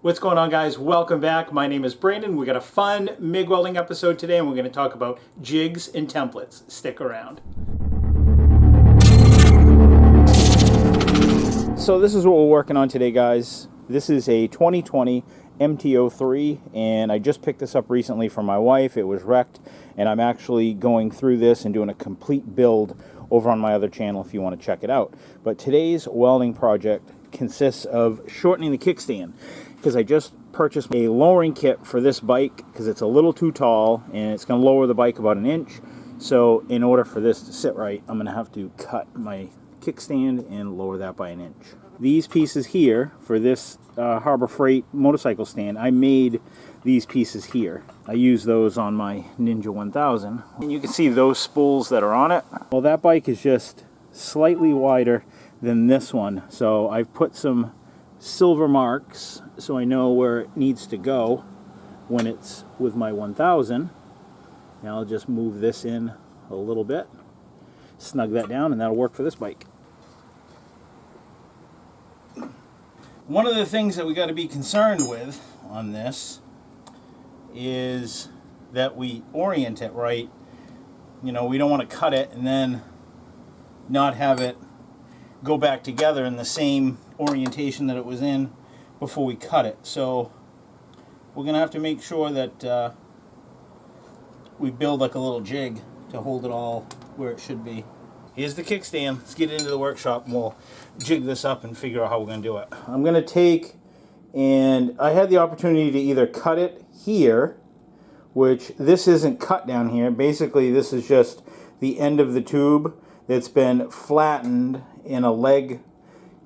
What's going on, guys? Welcome back. My name is Brandon. We got a fun MIG welding episode today, and we're going to talk about jigs and templates. Stick around. So this is what we're working on today, guys. This is a 2020 MT-03, and I just picked this up recently from my wife. It was wrecked, and I'm actually going through this and doing a complete build over on my other channel if you want to check it out. But today's welding project consists of shortening the kickstand, because I just purchased a lowering kit for this bike because it's a little too tall and it's going to lower the bike about an inch. So in order for this to sit right, I'm going to have to cut my kickstand and lower that by an inch. These pieces here for this Harbor Freight motorcycle stand, I made these pieces here. I use those on my Ninja 1000, and you can see those spools that are on it. Well, that bike is just slightly wider than this one, so I've put some silver marks so I know where it needs to go when it's with my 1000. Now I'll just move this in a little bit, snug that down, and that'll work for this bike. One of the things that we got to be concerned with on this is that we orient it right. You know, we don't want to cut it and then not have it go back together in the same orientation that it was in before we cut it. So we're gonna have to make sure that we build like a little jig to hold it all where it should be. Here's the kickstand. Let's get into the workshop and we'll jig this up and figure out how we're gonna do it. I'm gonna take, and I had the opportunity to either cut it here, which this isn't cut down here. Basically this is just the end of the tube that's been flattened and a leg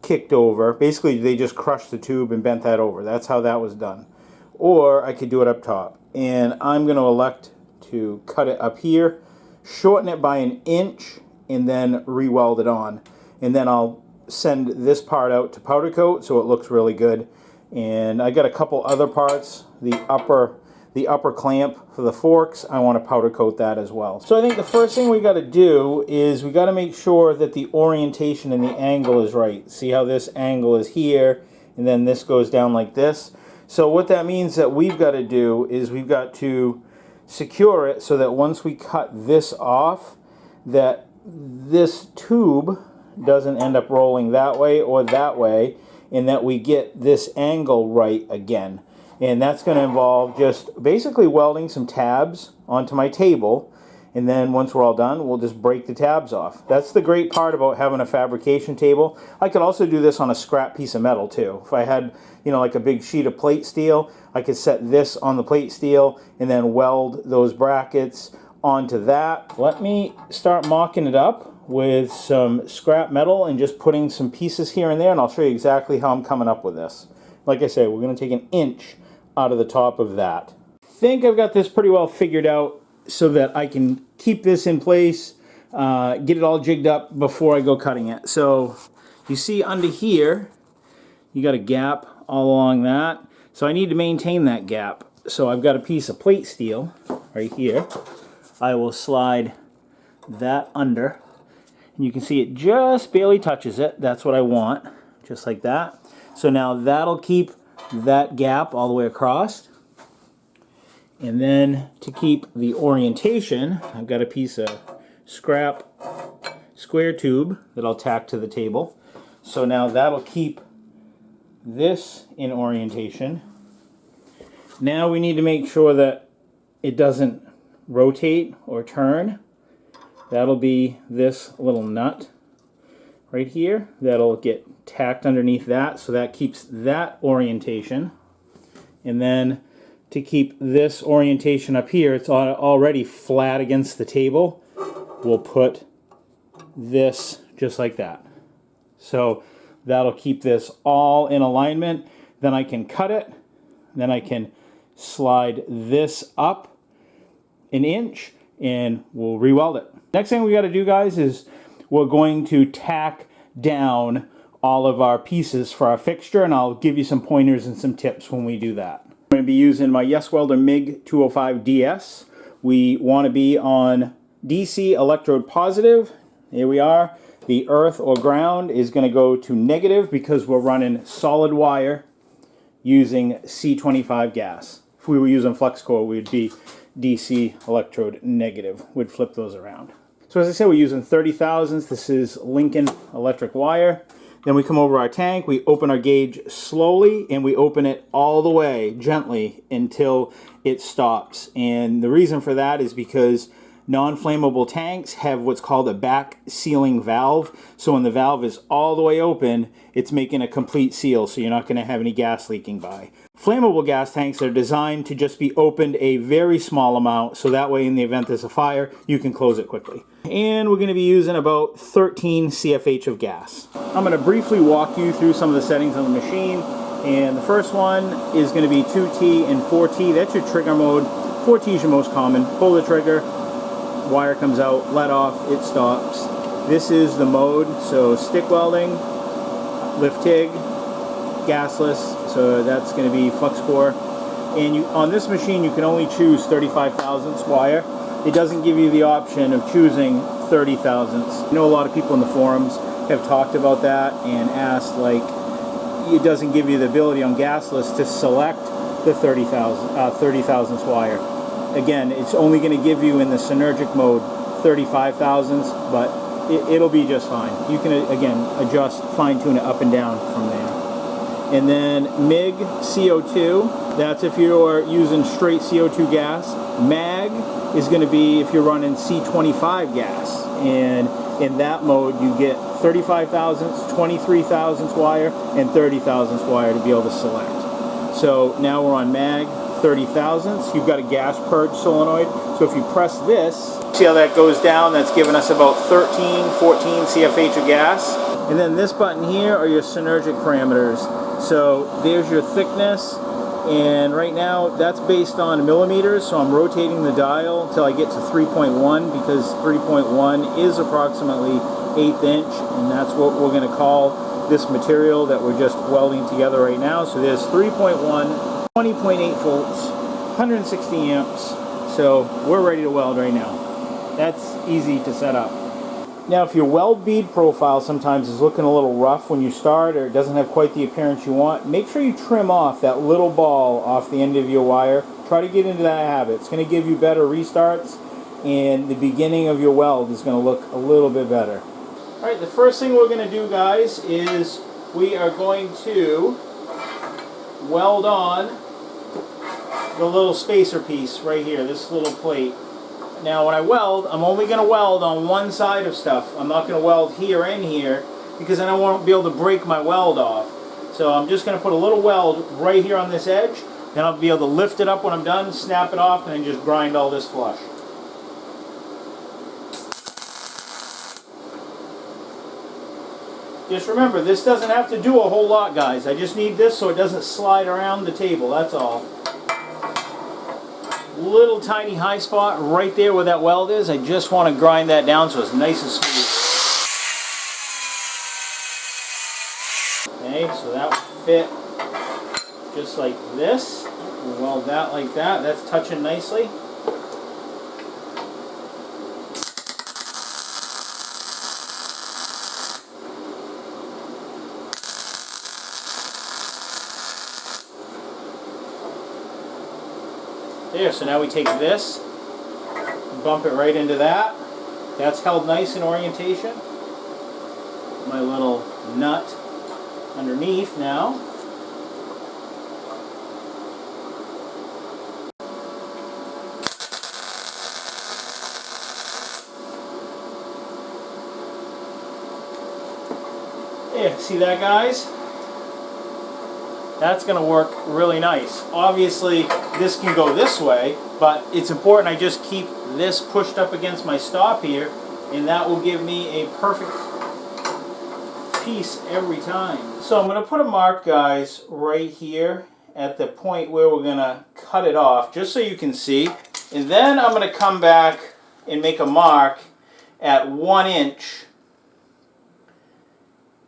kicked over. Basically they just crushed the tube and bent that over. That's how that was done. Or I could do it up top, and I'm going to elect to cut it up here, shorten it by an inch, and then re-weld it on. And then I'll send this part out to powder coat so it looks really good. And I got a couple other parts. The upper clamp for the forks, I want to powder coat that as well. So I think the first thing we got to do is we got to make sure that the orientation and the angle is right. See how this angle is here, and then this goes down like this. So what that means that we've got to do is we've got to secure it so that once we cut this off, that this tube doesn't end up rolling that way or that way, and that we get this angle right again. And that's going to involve just basically welding some tabs onto my table, and then once we're all done, we'll just break the tabs off. That's the great part about having a fabrication table. I could also do this on a scrap piece of metal too. If I had, you know, like a big sheet of plate steel, I could set this on the plate steel and then weld those brackets onto that. Let me start mocking it up with some scrap metal and just putting some pieces here and there, and I'll show you exactly how I'm coming up with this. Like I said, we're going to take an inch out of the top of that. I think I've got this pretty well figured out so that I can keep this in place, get it all jigged up before I go cutting it. So you see under here, you got a gap all along that. So I need to maintain that gap. So I've got a piece of plate steel right here. I will slide that under, and you can see it just barely touches it. That's what I want, just like that. So now that'll keep that gap all the way across. And then to keep the orientation, I've got a piece of scrap square tube that I'll tack to the table. So now that'll keep this in orientation. Now we need to make sure that it doesn't rotate or turn. That'll be this little nut right here that'll get tacked underneath that, so that keeps that orientation. And then to keep this orientation up here, it's already flat against the table, we'll put this just like that. So that'll keep this all in alignment. Then I can cut it, then I can slide this up an inch and we'll re-weld it. Next thing we got to do, guys, is we're going to tack down all of our pieces for our fixture, and I'll give you some pointers and some tips when we do that. I'm going to be using my Yes Welder MIG 205 DS. We want to be on DC electrode positive. Here we are. The earth or ground is going to go to negative because we're running solid wire using C25 gas. If we were using flux core, we'd be DC electrode negative. We'd flip those around. So as I said, we're using 30 thousandths. This is Lincoln electric wire. Then we come over our tank, we open our gauge slowly, and we open it all the way, gently, until it stops. And the reason for that is because non-flammable tanks have what's called a back sealing valve. So when the valve is all the way open, it's making a complete seal, so you're not going to have any gas leaking by. Flammable gas tanks are designed to just be opened a very small amount, so that way in the event there's a fire, you can close it quickly. And we're going to be using about 13 CFH of gas. I'm going to briefly walk you through some of the settings on the machine. And the first one is going to be 2T and 4T. That's your trigger mode. 4T is your most common. Pull the trigger, wire comes out, let off, it stops. This is the mode, so stick welding, lift TIG, gasless, so that's going to be flux core. And on this machine you can only choose 35 thousandths wire. It doesn't give you the option of choosing 30 thousandths. I know a lot of people in the forums have talked about that and asked, like, it doesn't give you the ability on gasless to select the 30 thousandths wire. Again, it's only going to give you in the synergic mode 35 thousandths, but it'll be just fine. You can, again, adjust, fine-tune it up and down from there. And then MIG CO2, that's if you're using straight CO2 gas. MAG is going to be if you're running C25 gas. And in that mode, you get 35 thousandths, 23 thousandths wire, and 30 thousandths wire to be able to select. So now we're on MAG, 30 thousandths. You've got a gas purge solenoid. So if you press this, see how that goes down? That's giving us about 13, 14 CFH of gas. And then this button here are your synergic parameters. So there's your thickness, and right now that's based on millimeters, so I'm rotating the dial until I get to 3.1, because 3.1 is approximately 1/8 inch, and that's what we're going to call this material that we're just welding together right now. So there's 3.1, 20.8 volts, 160 amps, so we're ready to weld right now. That's easy to set up. Now, if your weld bead profile sometimes is looking a little rough when you start, or it doesn't have quite the appearance you want, make sure you trim off that little ball off the end of your wire. Try to get into that habit. It's going to give you better restarts, and the beginning of your weld is going to look a little bit better. Alright, the first thing we're going to do, guys, is we are going to weld on the little spacer piece right here, this little plate. Now when I weld, I'm only going to weld on one side of stuff. I'm not going to weld here and here, because then I won't be able to break my weld off. So I'm just going to put a little weld right here on this edge, then I'll be able to lift it up when I'm done, snap it off, and then just grind all this flush. Just remember, this doesn't have to do a whole lot, guys. I just need this so it doesn't slide around the table, that's all. Little tiny high spot right there where that weld is. I just want to grind that down so it's nice and smooth. Okay, so that will fit just like this. We'll weld that like that. That's touching nicely. There, so now we take this, bump it right into that. That's held nice in orientation. My little nut underneath now. There, see that, guys? That's going to work really nice. Obviously, this can go this way, but it's important I just keep this pushed up against my stop here, and that will give me a perfect piece every time. So I'm going to put a mark, guys, right here at the point where we're going to cut it off, just so you can see. And then I'm going to come back and make a mark at 1 inch,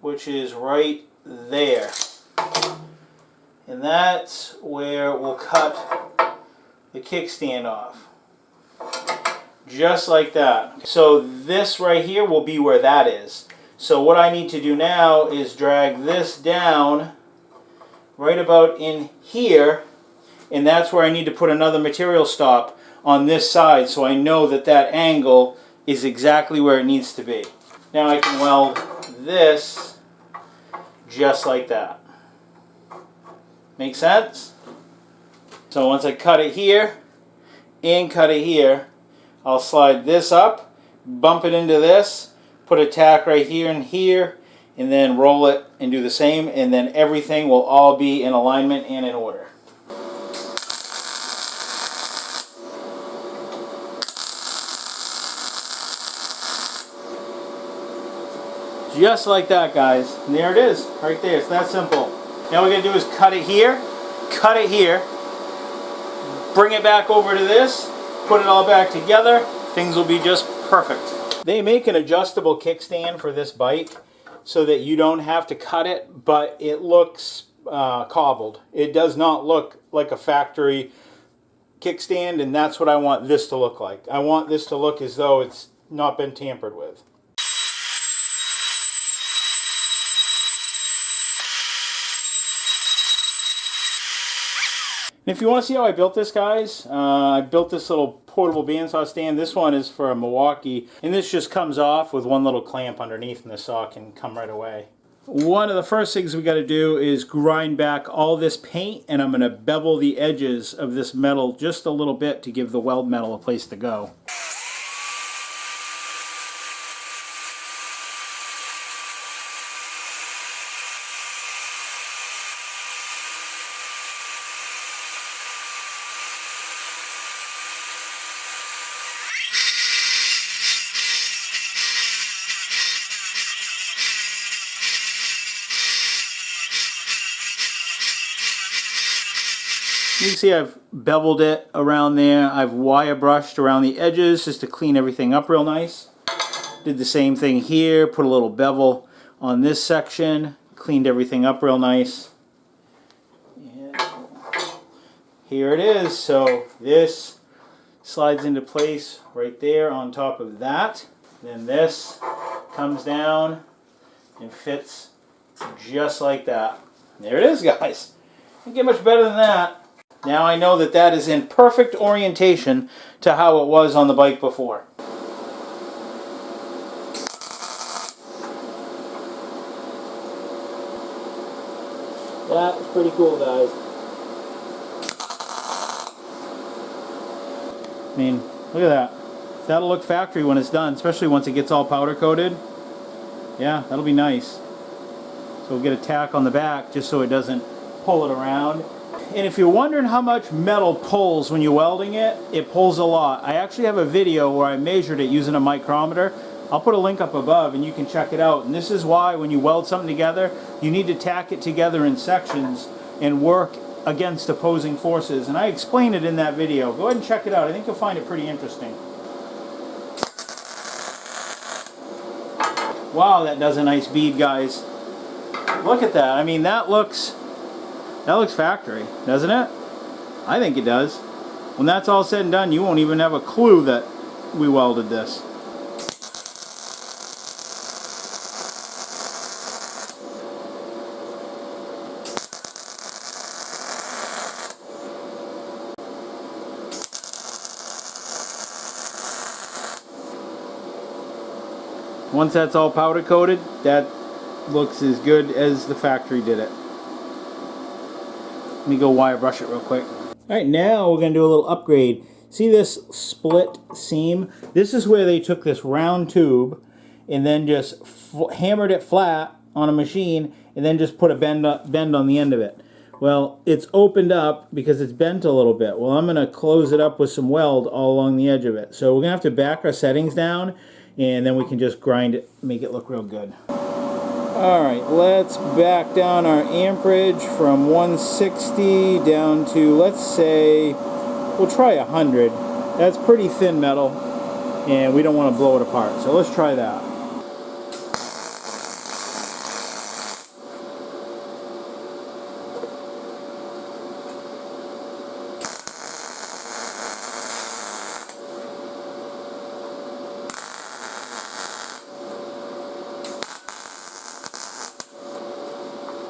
which is right there. And that's where we'll cut the kickstand off. Just like that. So this right here will be where that is. So what I need to do now is drag this down right about in here, and that's where I need to put another material stop on this side so I know that that angle is exactly where it needs to be. Now I can weld this just like that. Make sense? So once I cut it here and cut it here, I'll slide this up, bump it into this, put a tack right here and here, and then roll it and do the same, and then everything will all be in alignment and in order. Just like that, guys. And there it is, right there. It's that simple. Now what we're going to do is cut it here, bring it back over to this, put it all back together. Things will be just perfect. They make an adjustable kickstand for this bike so that you don't have to cut it, but it looks cobbled. It does not look like a factory kickstand, and that's what I want this to look like. I want this to look as though it's not been tampered with. And if you want to see how I built this, guys, I built this little portable bandsaw stand. This one is for a Milwaukee, and this just comes off with one little clamp underneath, and the saw can come right away. One of the first things we got to do is grind back all this paint, and I'm going to bevel the edges of this metal just a little bit to give the weld metal a place to go. You can see I've beveled it around there. I've wire brushed around the edges just to clean everything up real nice. Did the same thing here, put a little bevel on this section, cleaned everything up real nice. And here it is. So this slides into place right there on top of that. Then this comes down and fits just like that. There it is, guys. Can't get much better than that. Now I know that that is in perfect orientation to how it was on the bike before. That's pretty cool, guys. I mean, look at that. That'll look factory when it's done, especially once it gets all powder coated. Yeah, that'll be nice. So we'll get a tack on the back just so it doesn't pull it around. And if you're wondering how much metal pulls when you're welding it, it pulls a lot. I actually have a video where I measured it using a micrometer. I'll put a link up above and you can check it out. And this is why when you weld something together, you need to tack it together in sections and work against opposing forces. And I explain it in that video. Go ahead and check it out. I think you'll find it pretty interesting. Wow, that does a nice bead, guys. Look at that. I mean, that looks factory, doesn't it? I think it does. When that's all said and done, you won't even have a clue that we welded this. Once that's all powder coated, that looks as good as the factory did it. Let me go wire brush it real quick. Alright, now we're going to do a little upgrade. See this split seam? This is where they took this round tube and then just hammered it flat on a machine and then just put a bend on the end of it. Well, it's opened up because it's bent a little bit. Well, I'm going to close it up with some weld all along the edge of it. So we're going to have to back our settings down and then we can just grind it, make it look real good. Alright, let's back down our amperage from 160 down to, let's say, we'll try 100. That's pretty thin metal, and we don't want to blow it apart. So let's try that.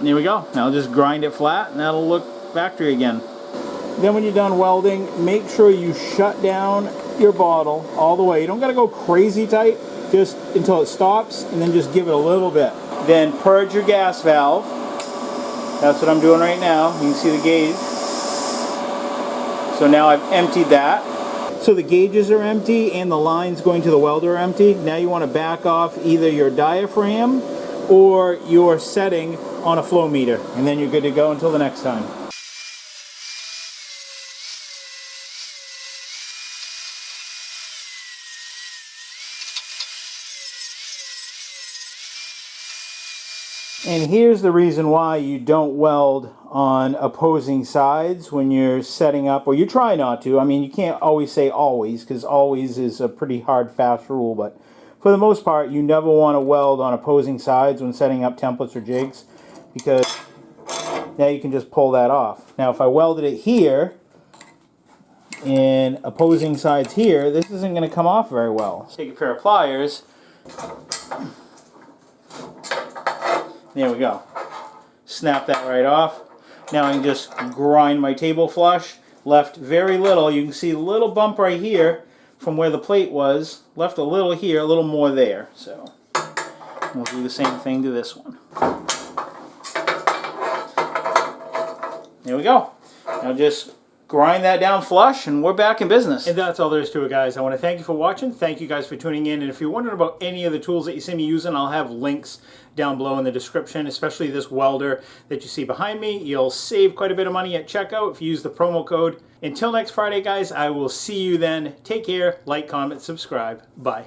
There we go. Now just grind it flat and that'll look factory again. Then when you're done welding, make sure you shut down your bottle all the way. You don't got to go crazy tight, just until it stops, and then just give it a little bit. Then purge your gas valve. That's what I'm doing right now. You can see the gauge. So now I've emptied that. So the gauges are empty and the lines going to the welder are empty. Now you want to back off either your diaphragm or your setting on a flow meter, and then you're good to go until the next time. And here's the reason why you don't weld on opposing sides when you're setting up, or you try not to. I mean, you can't always say always, because always is a pretty hard, fast rule, but for the most part, you never want to weld on opposing sides when setting up templates or jigs, because now you can just pull that off. Now, if I welded it here, and opposing sides here, this isn't going to come off very well. Take a pair of pliers. There we go. Snap that right off. Now I can just grind my table flush. Left very little. You can see a little bump right here from where the plate was. Left a little here, a little more there. So we'll do the same thing to this one. There we go. Now just grind that down flush and we're back in business. And that's all there is to it, guys. I want to thank you for watching. Thank you guys for tuning in. And if you're wondering about any of the tools that you see me using, I'll have links down below in the description, especially this welder that you see behind me. You'll save quite a bit of money at checkout if you use the promo code. Until next Friday, guys, I will see you then. Take care, like, comment, subscribe. Bye.